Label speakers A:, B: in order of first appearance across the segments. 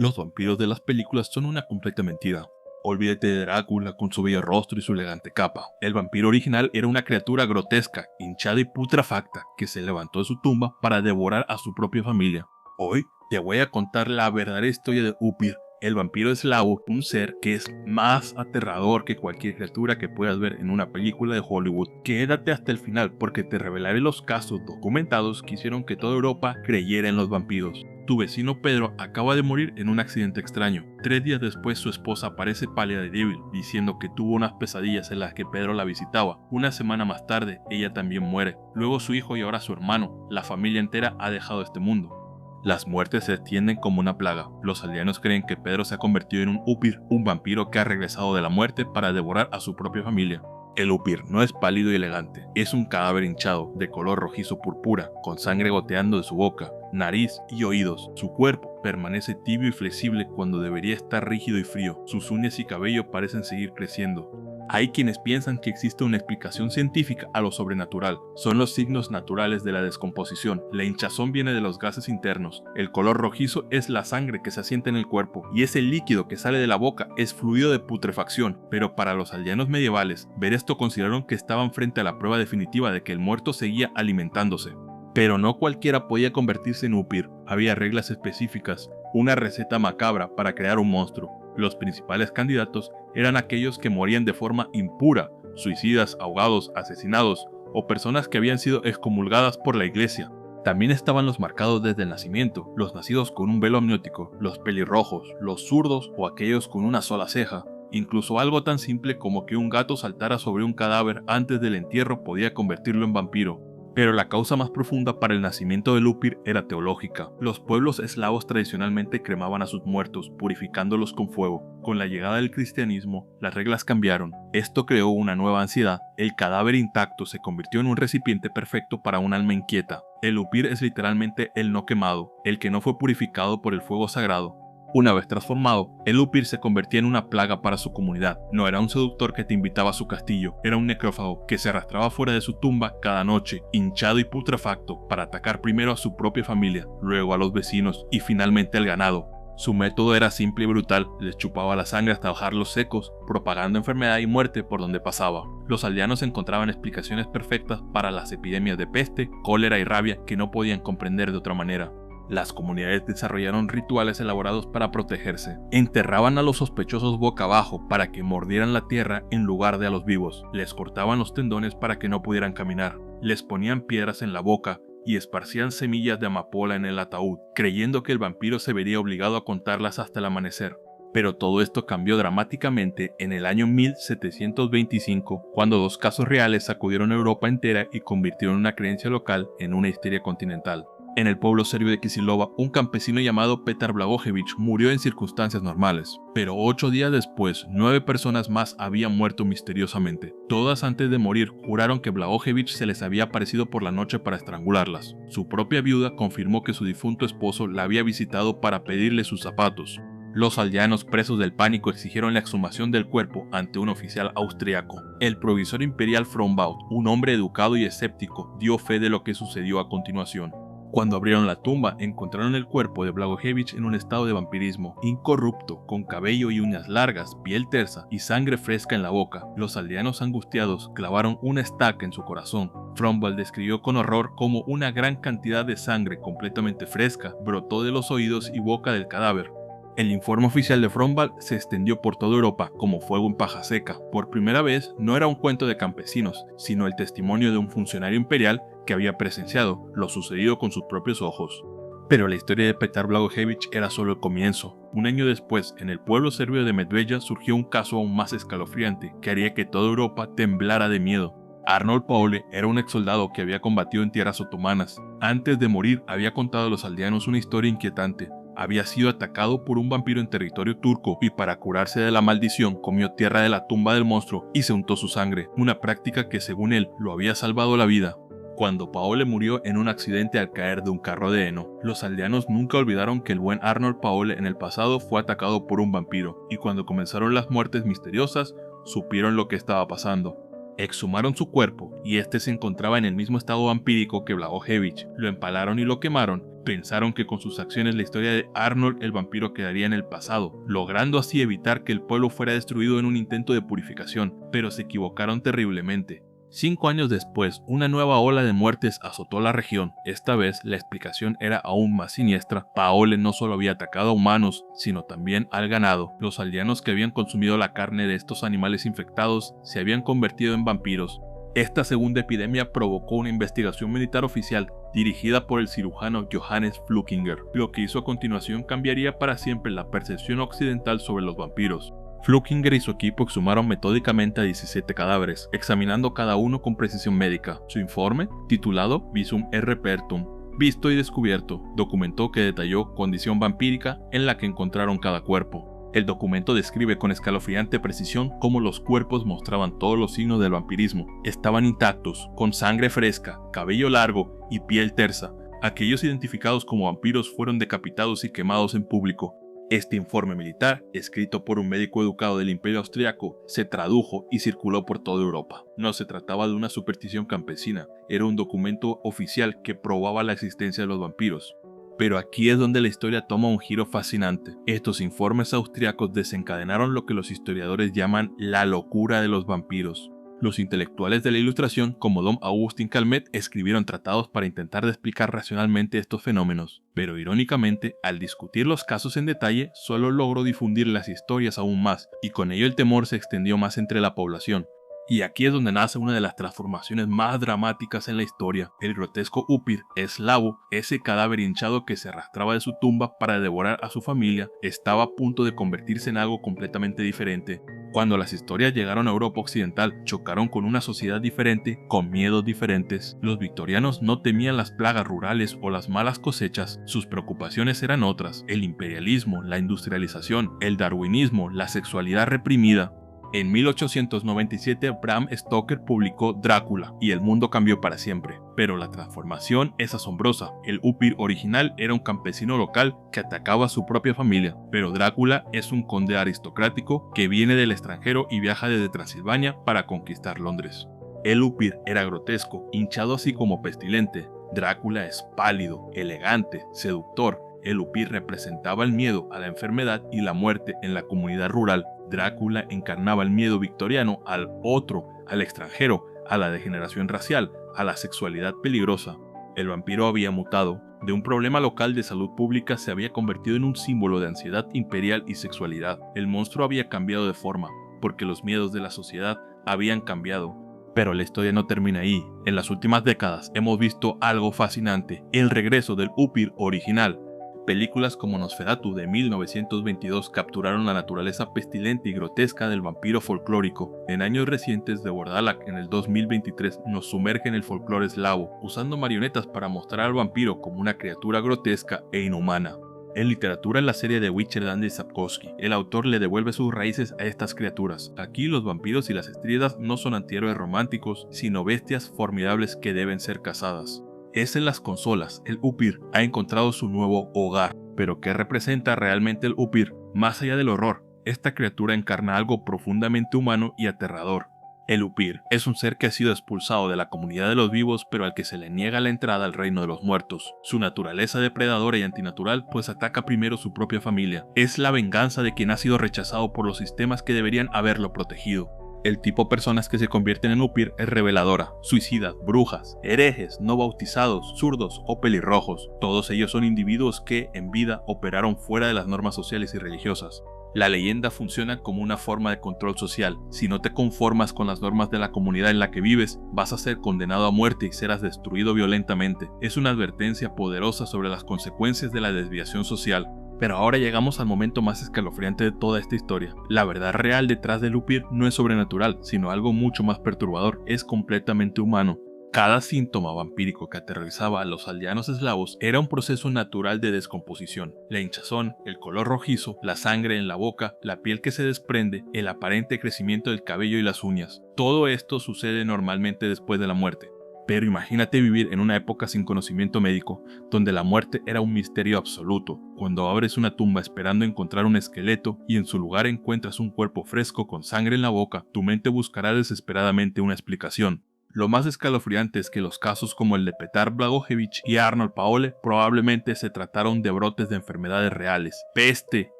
A: Los vampiros de las películas son una completa mentira. Olvídate de Drácula con su bello rostro y su elegante capa. El vampiro original era una criatura grotesca, hinchada y putrefacta, que se levantó de su tumba para devorar a su propia familia. Hoy te voy a contar la verdadera historia de Upir, el vampiro eslavo, un ser que es más aterrador que cualquier criatura que puedas ver en una película de Hollywood. Quédate hasta el final porque te revelaré los casos documentados que hicieron que toda Europa creyera en los vampiros. Tu vecino Pedro acaba de morir en un accidente extraño. 3 días después su esposa aparece pálida y débil, diciendo que tuvo unas pesadillas en las que Pedro la visitaba. Una semana más tarde, ella también muere. Luego su hijo y ahora su hermano. La familia entera ha dejado este mundo. Las muertes se extienden como una plaga. Los aldeanos creen que Pedro se ha convertido en un Upir, un vampiro que ha regresado de la muerte para devorar a su propia familia. El Upir no es pálido y elegante, es un cadáver hinchado, de color rojizo púrpura, con sangre goteando de su boca, nariz y oídos. Su cuerpo permanece tibio y flexible cuando debería estar rígido y frío. Sus uñas y cabello parecen seguir creciendo. Hay quienes piensan que existe una explicación científica a lo sobrenatural. Son los signos naturales de la descomposición. La hinchazón viene de los gases internos. El color rojizo es la sangre que se asienta en el cuerpo. Y ese líquido que sale de la boca es fluido de putrefacción. Pero para los aldeanos medievales, ver esto consideraron que estaban frente a la prueba definitiva de que el muerto seguía alimentándose. Pero no cualquiera podía convertirse en Upir. Había reglas específicas. Una receta macabra para crear un monstruo. Los principales candidatos eran aquellos que morían de forma impura, suicidas, ahogados, asesinados o personas que habían sido excomulgadas por la iglesia. También estaban los marcados desde el nacimiento, los nacidos con un velo amniótico, los pelirrojos, los zurdos o aquellos con una sola ceja. Incluso algo tan simple como que un gato saltara sobre un cadáver antes del entierro podía convertirlo en vampiro. Pero la causa más profunda para el nacimiento del Upir era teológica. Los pueblos eslavos tradicionalmente cremaban a sus muertos, purificándolos con fuego. Con la llegada del cristianismo, las reglas cambiaron. Esto creó una nueva ansiedad. El cadáver intacto se convirtió en un recipiente perfecto para un alma inquieta. El Upir es literalmente el no quemado, el que no fue purificado por el fuego sagrado. Una vez transformado, el Upir se convertía en una plaga para su comunidad. No era un seductor que te invitaba a su castillo, era un necrófago que se arrastraba fuera de su tumba cada noche, hinchado y putrefacto, para atacar primero a su propia familia, luego a los vecinos y finalmente al ganado. Su método era simple y brutal, les chupaba la sangre hasta dejarlos secos, propagando enfermedad y muerte por donde pasaba. Los aldeanos encontraban explicaciones perfectas para las epidemias de peste, cólera y rabia que no podían comprender de otra manera. Las comunidades desarrollaron rituales elaborados para protegerse. Enterraban a los sospechosos boca abajo para que mordieran la tierra en lugar de a los vivos. Les cortaban los tendones para que no pudieran caminar. Les ponían piedras en la boca y esparcían semillas de amapola en el ataúd, creyendo que el vampiro se vería obligado a contarlas hasta el amanecer. Pero todo esto cambió dramáticamente en el año 1725, cuando 2 casos reales sacudieron a Europa entera y convirtieron una creencia local en una histeria continental. En el pueblo serbio de Kisilova, un campesino llamado Petar Blagojevich murió en circunstancias normales, pero 8 días después, 9 personas más habían muerto misteriosamente. Todas antes de morir juraron que Blagojevich se les había aparecido por la noche para estrangularlas. Su propia viuda confirmó que su difunto esposo la había visitado para pedirle sus zapatos. Los aldeanos presos del pánico exigieron la exhumación del cuerpo ante un oficial austriaco. El provisor imperial Frombaut, un hombre educado y escéptico, dio fe de lo que sucedió a continuación. Cuando abrieron la tumba, encontraron el cuerpo de Blagojevich en un estado de vampirismo, incorrupto, con cabello y uñas largas, piel tersa y sangre fresca en la boca. Los aldeanos angustiados clavaron una estaca en su corazón. Frombaut describió con horror cómo una gran cantidad de sangre completamente fresca brotó de los oídos y boca del cadáver. El informe oficial de Frombaut se extendió por toda Europa como fuego en paja seca. Por primera vez, no era un cuento de campesinos, sino el testimonio de un funcionario imperial que había presenciado lo sucedido con sus propios ojos. Pero la historia de Petar Blagojevich era solo el comienzo. Un año después, en el pueblo serbio de Medveja surgió un caso aún más escalofriante que haría que toda Europa temblara de miedo. Arnold Paule era un exsoldado que había combatido en tierras otomanas. Antes de morir, había contado a los aldeanos una historia inquietante. Había sido atacado por un vampiro en territorio turco y para curarse de la maldición comió tierra de la tumba del monstruo y se untó su sangre, una práctica que según él lo había salvado la vida. Cuando Paole murió en un accidente al caer de un carro de heno, los aldeanos nunca olvidaron que el buen Arnold Paole en el pasado fue atacado por un vampiro, y cuando comenzaron las muertes misteriosas, supieron lo que estaba pasando. Exhumaron su cuerpo y este se encontraba en el mismo estado vampírico que Blagojevich, lo empalaron y lo quemaron Pensaron que con sus acciones la historia de Arnold el vampiro quedaría en el pasado, logrando así evitar que el pueblo fuera destruido en un intento de purificación, pero se equivocaron terriblemente. 5 años después, una nueva ola de muertes azotó la región. Esta vez, la explicación era aún más siniestra. Paole no solo había atacado a humanos, sino también al ganado. Los aldeanos que habían consumido la carne de estos animales infectados se habían convertido en vampiros. Esta segunda epidemia provocó una investigación militar oficial dirigida por el cirujano Johannes Flückiger. Lo que hizo a continuación cambiaría para siempre la percepción occidental sobre los vampiros. Flückiger y su equipo exhumaron metódicamente a 17 cadáveres, examinando cada uno con precisión médica. Su informe, titulado Visum Repertum, Visto y Descubierto, documentó que detalló condición vampírica en la que encontraron cada cuerpo. El documento describe con escalofriante precisión cómo los cuerpos mostraban todos los signos del vampirismo. Estaban intactos, con sangre fresca, cabello largo y piel tersa. Aquellos identificados como vampiros fueron decapitados y quemados en público. Este informe militar, escrito por un médico educado del Imperio Austriaco, se tradujo y circuló por toda Europa. No se trataba de una superstición campesina, era un documento oficial que probaba la existencia de los vampiros. Pero aquí es donde la historia toma un giro fascinante. Estos informes austriacos desencadenaron lo que los historiadores llaman la locura de los vampiros. Los intelectuales de la Ilustración, como Dom Augustin Calmet, escribieron tratados para intentar explicar racionalmente estos fenómenos, pero irónicamente, al discutir los casos en detalle, solo logró difundir las historias aún más, y con ello el temor se extendió más entre la población. Y aquí es donde nace una de las transformaciones más dramáticas en la historia. El grotesco Upir, eslavo, ese cadáver hinchado que se arrastraba de su tumba para devorar a su familia, estaba a punto de convertirse en algo completamente diferente. Cuando las historias llegaron a Europa occidental, chocaron con una sociedad diferente, con miedos diferentes. Los victorianos no temían las plagas rurales o las malas cosechas, sus preocupaciones eran otras: el imperialismo, la industrialización, el darwinismo, la sexualidad reprimida. En 1897 Bram Stoker publicó Drácula y el mundo cambió para siempre, pero la transformación es asombrosa. El Upir original era un campesino local que atacaba a su propia familia, pero Drácula es un conde aristocrático que viene del extranjero y viaja desde Transilvania para conquistar Londres. El Upir era grotesco, hinchado así como pestilente. Drácula es pálido, elegante, seductor. El Upir representaba el miedo a la enfermedad y la muerte en la comunidad rural. Drácula encarnaba el miedo victoriano al otro, al extranjero, a la degeneración racial, a la sexualidad peligrosa. El vampiro había mutado. De un problema local de salud pública se había convertido en un símbolo de ansiedad imperial y sexualidad. El monstruo había cambiado de forma, porque los miedos de la sociedad habían cambiado. Pero la historia no termina ahí. En las últimas décadas hemos visto algo fascinante: el regreso del Upir original. Películas como Nosferatu de 1922 capturaron la naturaleza pestilente y grotesca del vampiro folclórico. En años recientes, The Bordalak en el 2023 nos sumerge en el folclore eslavo, usando marionetas para mostrar al vampiro como una criatura grotesca e inhumana. En literatura, en la serie de Witcher de Andrzej Sapkowski, el autor le devuelve sus raíces a estas criaturas. Aquí los vampiros y las estridas no son antihéroes románticos, sino bestias formidables que deben ser cazadas. Es en las consolas, el Upir ha encontrado su nuevo hogar. Pero ¿qué representa realmente el Upir? Más allá del horror, esta criatura encarna algo profundamente humano y aterrador. El Upir es un ser que ha sido expulsado de la comunidad de los vivos, pero al que se le niega la entrada al reino de los muertos. Su naturaleza depredadora y antinatural pues ataca primero su propia familia. Es la venganza de quien ha sido rechazado por los sistemas que deberían haberlo protegido. El tipo de personas que se convierten en Upir es reveladora: suicidas, brujas, herejes, no bautizados, zurdos o pelirrojos. Todos ellos son individuos que, en vida, operaron fuera de las normas sociales y religiosas. La leyenda funciona como una forma de control social. Si no te conformas con las normas de la comunidad en la que vives, vas a ser condenado a muerte y serás destruido violentamente. Es una advertencia poderosa sobre las consecuencias de la desviación social. Pero ahora llegamos al momento más escalofriante de toda esta historia. La verdad real detrás del Upir no es sobrenatural, sino algo mucho más perturbador: es completamente humano. Cada síntoma vampírico que aterrorizaba a los aldeanos eslavos era un proceso natural de descomposición. La hinchazón, el color rojizo, la sangre en la boca, la piel que se desprende, el aparente crecimiento del cabello y las uñas. Todo esto sucede normalmente después de la muerte. Pero imagínate vivir en una época sin conocimiento médico, donde la muerte era un misterio absoluto. Cuando abres una tumba esperando encontrar un esqueleto y en su lugar encuentras un cuerpo fresco con sangre en la boca, tu mente buscará desesperadamente una explicación. Lo más escalofriante es que los casos como el de Petar Blagojevich y Arnold Paole probablemente se trataron de brotes de enfermedades reales, peste,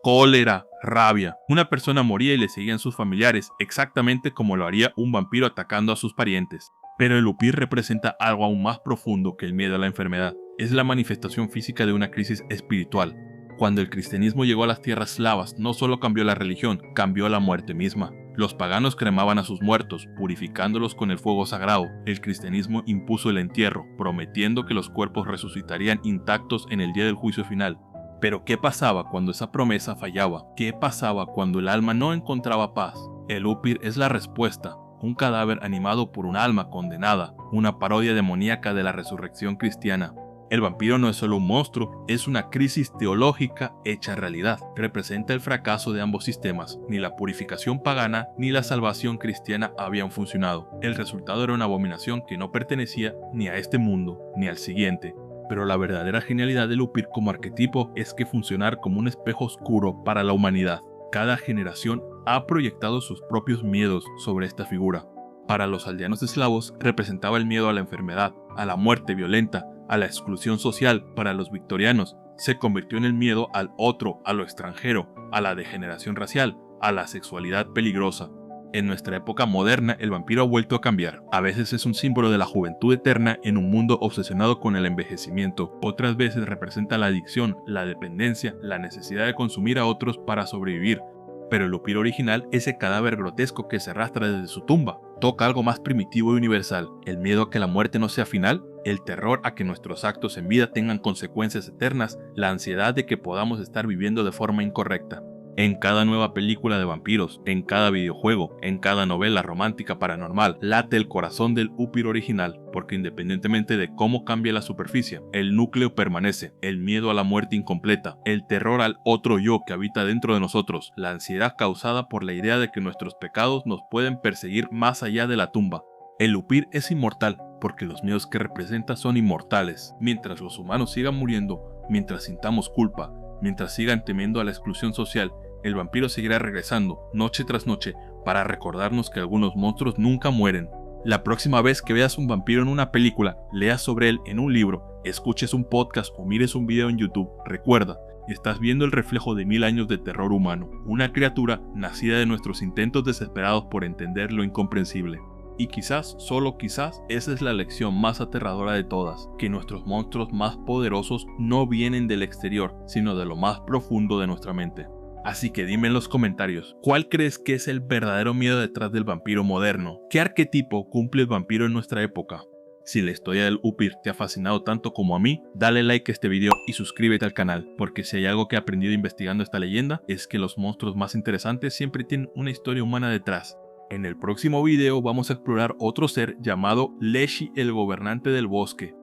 A: cólera, rabia. Una persona moría y le seguían sus familiares, exactamente como lo haría un vampiro atacando a sus parientes. Pero el upir representa algo aún más profundo que el miedo a la enfermedad. Es la manifestación física de una crisis espiritual. Cuando el cristianismo llegó a las tierras eslavas, no solo cambió la religión, cambió la muerte misma. Los paganos cremaban a sus muertos, purificándolos con el fuego sagrado. El cristianismo impuso el entierro, prometiendo que los cuerpos resucitarían intactos en el día del juicio final. Pero ¿qué pasaba cuando esa promesa fallaba? ¿Qué pasaba cuando el alma no encontraba paz? El upir es la respuesta, un cadáver animado por un alma condenada, una parodia demoníaca de la resurrección cristiana. El vampiro no es solo un monstruo, es una crisis teológica hecha realidad. Representa el fracaso de ambos sistemas. Ni la purificación pagana ni la salvación cristiana habían funcionado. El resultado era una abominación que no pertenecía ni a este mundo ni al siguiente. Pero la verdadera genialidad del upir como arquetipo es que funcionar como un espejo oscuro para la humanidad. Cada generación ha proyectado sus propios miedos sobre esta figura. Para los aldeanos eslavos representaba el miedo a la enfermedad, a la muerte violenta, a la exclusión social. Para los victorianos se convirtió en el miedo al otro, a lo extranjero, a la degeneración racial, a la sexualidad peligrosa. En nuestra época moderna el vampiro ha vuelto a cambiar. A veces es un símbolo de la juventud eterna en un mundo obsesionado con el envejecimiento. Otras veces representa la adicción, la dependencia, la necesidad de consumir a otros para sobrevivir. Pero el upir original, ese cadáver grotesco que se arrastra desde su tumba, toca algo más primitivo y universal: el miedo a que la muerte no sea final, el terror a que nuestros actos en vida tengan consecuencias eternas, la ansiedad de que podamos estar viviendo de forma incorrecta. En cada nueva película de vampiros, en cada videojuego, en cada novela romántica paranormal, late el corazón del upir original, porque independientemente de cómo cambie la superficie, el núcleo permanece: el miedo a la muerte incompleta, el terror al otro yo que habita dentro de nosotros, la ansiedad causada por la idea de que nuestros pecados nos pueden perseguir más allá de la tumba. El upir es inmortal, porque los miedos que representa son inmortales. Mientras los humanos sigan muriendo, mientras sintamos culpa, mientras sigan temiendo a la exclusión social, el vampiro seguirá regresando, noche tras noche, para recordarnos que algunos monstruos nunca mueren. La próxima vez que veas un vampiro en una película, leas sobre él en un libro, escuches un podcast o mires un video en YouTube, recuerda, estás viendo el reflejo de 1000 años de terror humano, una criatura nacida de nuestros intentos desesperados por entender lo incomprensible. Y quizás, solo quizás, esa es la lección más aterradora de todas, que nuestros monstruos más poderosos no vienen del exterior, sino de lo más profundo de nuestra mente. Así que dime en los comentarios, ¿cuál crees que es el verdadero miedo detrás del vampiro moderno? ¿Qué arquetipo cumple el vampiro en nuestra época? Si la historia del upir te ha fascinado tanto como a mí, dale like a este video y suscríbete al canal, porque si hay algo que he aprendido investigando esta leyenda, es que los monstruos más interesantes siempre tienen una historia humana detrás. En el próximo video vamos a explorar otro ser llamado Leshy, el gobernante del bosque.